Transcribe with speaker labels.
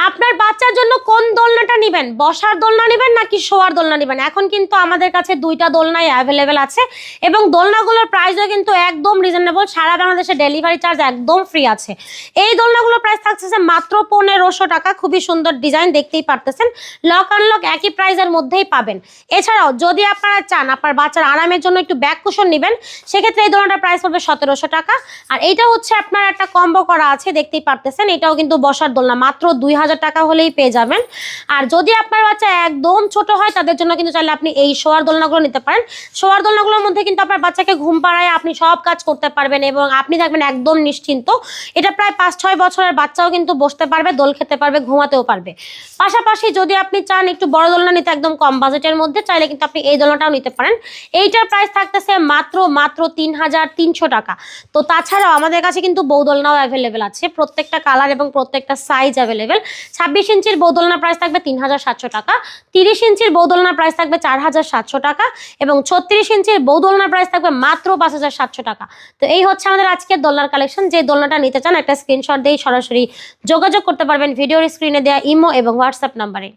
Speaker 1: আপনার বাচ্চার জন্য কোন দোলনাটা নেবেন, বসার দোলনা নেবেন নাকি শোয়ার দোলনা নেবেন? এখন কিন্তু আমাদের কাছে দুইটা দোলনাই অ্যাভেলেবেল আছে এবং দোলনাগুলোর প্রাইসও কিন্তু একদম রিজনেবল। সারা বাংলাদেশে ডেলিভারি চার্জ একদম ফ্রি আছে। এই দোলনাগুলোর প্রাইস থাকছে মাত্র 1500 টাকা। খুবই সুন্দর ডিজাইন, দেখতেই পারতেছেন। লক আনলক একই প্রাইসের মধ্যেই পাবেন। এছাড়াও যদি আপনারা চান আপনার বাচ্চার আরামের জন্য একটু ব্যাক কুশন নেবেন, সেক্ষেত্রে এই দোলনাটার প্রাইস পড়বে 1700 টাকা। আর এইটা হচ্ছে আপনার একটা কম্বো করা আছে, দেখতেই পারতেছেন। এটাও কিন্তু বসার দোলনা, মাত্র 2000 টাকা হলেই পেয়ে যাবেন। আর যদি আপনার বাচ্চা একদম ছোট হয় তাদের জন্য কিন্তু চাইলে আপনি এই শোয়ার দোলনাগুলো নিতে পারেন। শোয়ার দোলনাগুলোর মধ্যে কিন্তু আপনার বাচ্চাকে ঘুম পাড়ায় আপনি সব কাজ করতে পারবেন এবং আপনি থাকবেন একদম নিশ্চিন্ত। এটা প্রায় 5-6 বছরের বাচ্চাও কিন্তু বসতে পারবে, দোল খেতে পারবে, ঘুমাতেও পারবে। পাশাপাশি যদি আপনি চান একটু বড় দোলনা নিতে একদম কম বাজেটের মধ্যে, চাইলে কিন্তু আপনি এই দোলনাটাও নিতে পারেন। এইটার প্রাইস থাকতেছে মাত্র 3300 টাকা। তো তাছাড়াও আমাদের কাছে কিন্তু বৌদোলনাও অ্যাভেলেবেল আছে, প্রত্যেকটা কালার এবং প্রত্যেকটা সাইজ অ্যাভেলেবেল। 26 ইঞ্চির বৌদোলনার প্রাইস থাকবে 3700 টাকা, 30 ইঞ্চির বৌদোলনার প্রাইস থাকবে 4700 টাকা এবং 36 ইঞ্চির বৌদোলনার প্রাইস থাকবে মাত্র 5700 টাকা। তো এই হচ্ছে আমাদের আজকের দোলনার কালেকশন। যে দোলনাটা নিতে চান একটা স্ক্রিনশট দিয়ে সরাসরি যোগাযোগ করতে পারবেন ভিডিওর স্ক্রিনে দেওয়া ইমো এবং হোয়াটসঅ্যাপ নাম্বারে।